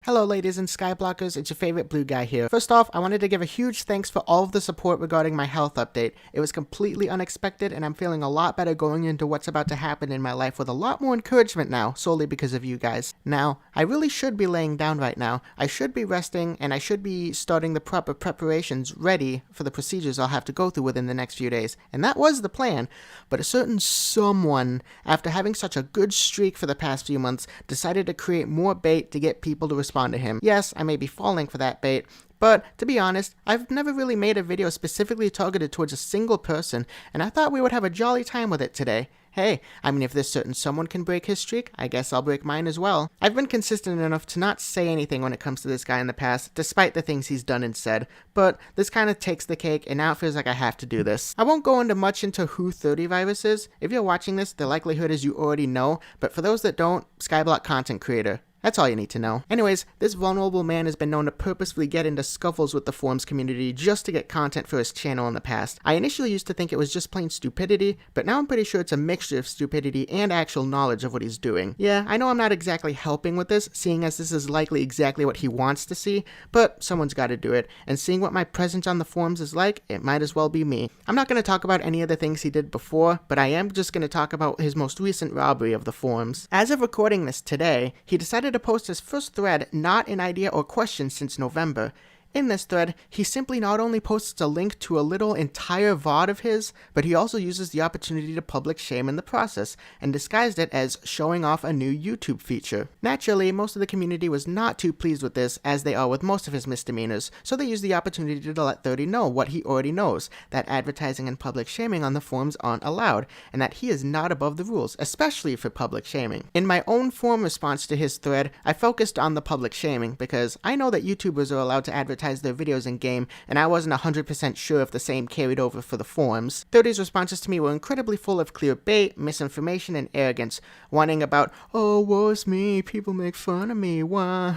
Hello ladies and skyblockers, it's your favorite blue guy here. First off, I wanted to give a huge thanks for all of the support regarding my health update. It was completely unexpected and I'm feeling a lot better going into what's about to happen in my life with a lot more encouragement now, solely because of you guys. Now, I really should be laying down right now. I should be resting and I should be starting the proper preparations ready for the procedures I'll have to go through within the next few days. And that was the plan, but a certain someone, after having such a good streak for the past few months, decided to create more bait to get people to respond to him. Yes, I may be falling for that bait, but to be honest, I've never really made a video specifically targeted towards a single person, and I thought we would have a jolly time with it today. Hey, I mean, if this certain someone can break his streak, I guess I'll break mine as well. I've been consistent enough to not say anything when it comes to this guy in the past, despite the things he's done and said, but this kind of takes the cake, and now it feels like I have to do this. I won't go into much into who 30Virus is. If you're watching this, the likelihood is you already know, but for those that don't, Skyblock content creator. That's all you need to know. Anyways, this vulnerable man has been known to purposefully get into scuffles with the forums community just to get content for his channel in the past. I initially used to think it was just plain stupidity, but now I'm pretty sure it's a mixture of stupidity and actual knowledge of what he's doing. Yeah, I know I'm not exactly helping with this, seeing as this is likely exactly what he wants to see, but someone's gotta do it, and seeing what my presence on the forums is like, it might as well be me. I'm not gonna talk about any of the things he did before, but I am just gonna talk about his most recent robbery of the forums. As of recording this today, he decided to post his first thread, not an idea or question, since November. In this thread, he simply not only posts a link to a little entire VOD of his, but he also uses the opportunity to public shame in the process, and disguised it as showing off a new YouTube feature. Naturally, most of the community was not too pleased with this, as they are with most of his misdemeanors, so they used the opportunity to let 30 know what he already knows, that advertising and public shaming on the forums aren't allowed, and that he is not above the rules, especially for public shaming. In my own forum response to his thread, I focused on the public shaming, because I know that YouTubers are allowed to advertise their videos in game, and I wasn't 100% sure if the same carried over for the forums. 30's responses to me were incredibly full of clear bait, misinformation, and arrogance, whining about, oh, woe's me, people make fun of me, wah.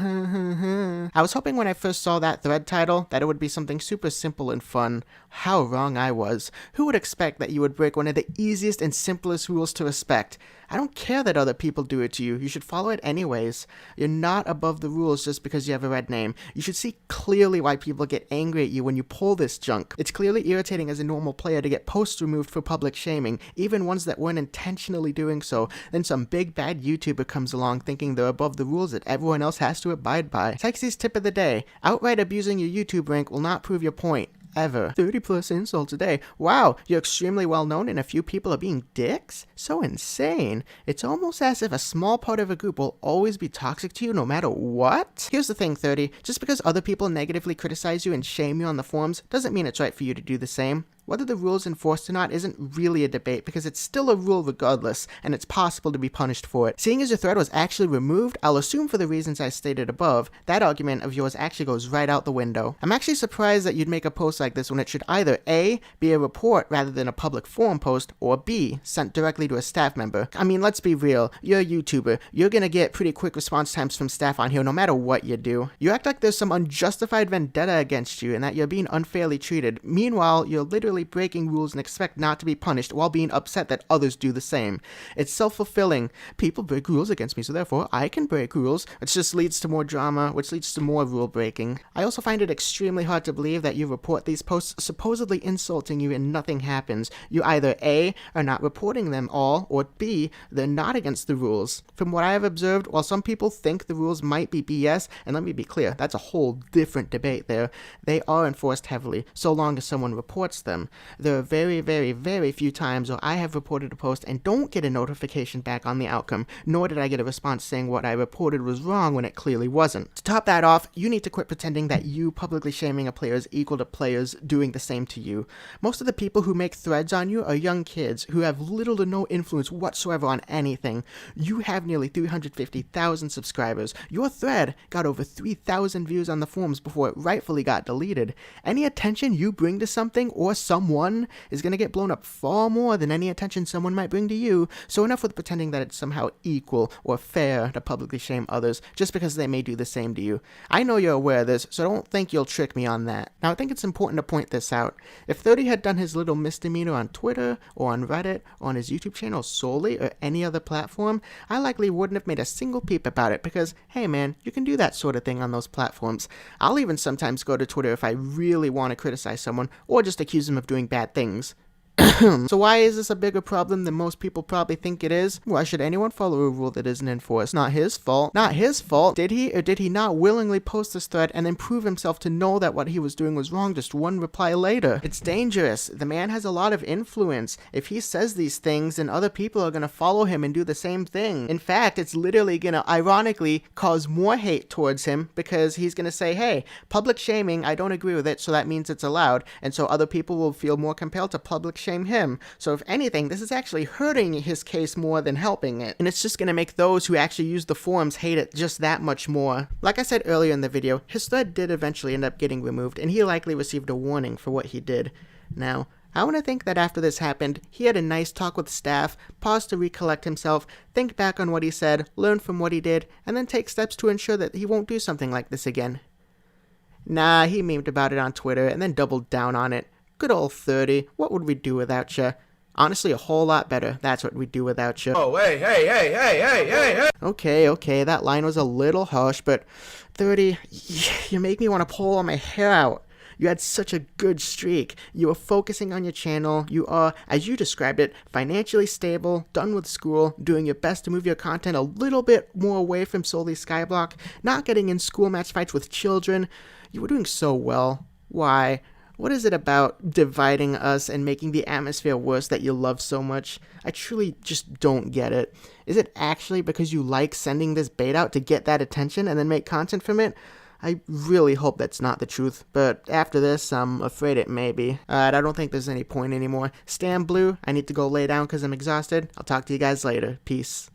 I was hoping when I first saw that thread title that it would be something super simple and fun. How wrong I was. Who would expect that you would break one of the easiest and simplest rules to respect? I don't care that other people do it to you. You should follow it anyways. You're not above the rules just because you have a red name. You should see clearly why people get angry at you when you pull this junk. It's clearly irritating as a normal player to get posts removed for public shaming, even ones that weren't intentionally doing so. Then some big bad YouTuber comes along thinking they're above the rules that everyone else has to abide by. Sykese's tip of the day: outright abusing your YouTube rank will not prove your point. Ever. 30 plus insults a day. Wow, you're extremely well known and a few people are being dicks? So insane. It's almost as if a small part of a group will always be toxic to you no matter what? Here's the thing, 30. Just because other people negatively criticize you and shame you on the forums doesn't mean it's right for you to do the same. Whether the rule is enforced or not isn't really a debate because it's still a rule regardless, and it's possible to be punished for it. Seeing as your thread was actually removed, I'll assume for the reasons I stated above, that argument of yours actually goes right out the window. I'm actually surprised that you'd make a post like this when it should either A, be a report rather than a public forum post, or B, sent directly to a staff member. I mean, let's be real, you're a YouTuber, you're gonna get pretty quick response times from staff on here no matter what you do. You act like there's some unjustified vendetta against you and that you're being unfairly treated. Meanwhile, you're literally breaking rules and expect not to be punished while being upset that others do the same. It's self-fulfilling. People break rules against me, so therefore I can break rules, which just leads to more drama, which leads to more rule breaking. I also find it extremely hard to believe that you report these posts supposedly insulting you and nothing happens. You either A, are not reporting them all, or B, they're not against the rules. From what I have observed, while some people think the rules might be BS, and let me be clear, that's a whole different debate there, they are enforced heavily, so long as someone reports them. There are very, very, very few times where I have reported a post and don't get a notification back on the outcome, nor did I get a response saying what I reported was wrong when it clearly wasn't. To top that off, you need to quit pretending that you publicly shaming a player is equal to players doing the same to you. Most of the people who make threads on you are young kids who have little to no influence whatsoever on anything. You have nearly 350,000 subscribers. Your thread got over 3,000 views on the forums before it rightfully got deleted. Any attention you bring to something or someone is going to get blown up far more than any attention someone might bring to you, so enough with pretending that it's somehow equal or fair to publicly shame others just because they may do the same to you. I know you're aware of this, so don't think you'll trick me on that. Now, I think it's important to point this out. If 30 had done his little misdemeanor on Twitter or on Reddit or on his YouTube channel solely or any other platform, I likely wouldn't have made a single peep about it because, hey man, you can do that sort of thing on those platforms. I'll even sometimes go to Twitter if I really want to criticize someone or just accuse them of doing bad things. So why is this a bigger problem than most people probably think it is? Why should anyone follow a rule that isn't enforced? Not his fault. Not his fault. Did he or did he not willingly post this thread and then prove himself to know that what he was doing was wrong just one reply later? It's dangerous. The man has a lot of influence. If he says these things, then other people are going to follow him and do the same thing. In fact, it's literally going to ironically cause more hate towards him because he's going to say, hey, public shaming, I don't agree with it, so that means it's allowed. And so other people will feel more compelled to public shame him. So if anything, this is actually hurting his case more than helping it. And it's just going to make those who actually use the forums hate it just that much more. Like I said earlier in the video, his thread did eventually end up getting removed, and he likely received a warning for what he did. Now, I want to think that after this happened, he had a nice talk with staff, paused to recollect himself, think back on what he said, learn from what he did, and then take steps to ensure that he won't do something like this again. Nah, he memed about it on Twitter and then doubled down on it. Good old 30, what would we do without you? Honestly, a whole lot better. That's what we'd do without you. Oh, hey. Okay, that line was a little harsh, but 30, you make me want to pull all my hair out. You had such a good streak. You were focusing on your channel. You are, as you described it, financially stable, done with school, doing your best to move your content a little bit more away from solely Skyblock, not getting in school match fights with children. You were doing so well. Why? What is it about dividing us and making the atmosphere worse that you love so much? I truly just don't get it. Is it actually because you like sending this bait out to get that attention and then make content from it? I really hope that's not the truth, but after this, I'm afraid it may be. Alright, I don't think there's any point anymore. Stan Blue, I need to go lay down because I'm exhausted. I'll talk to you guys later. Peace.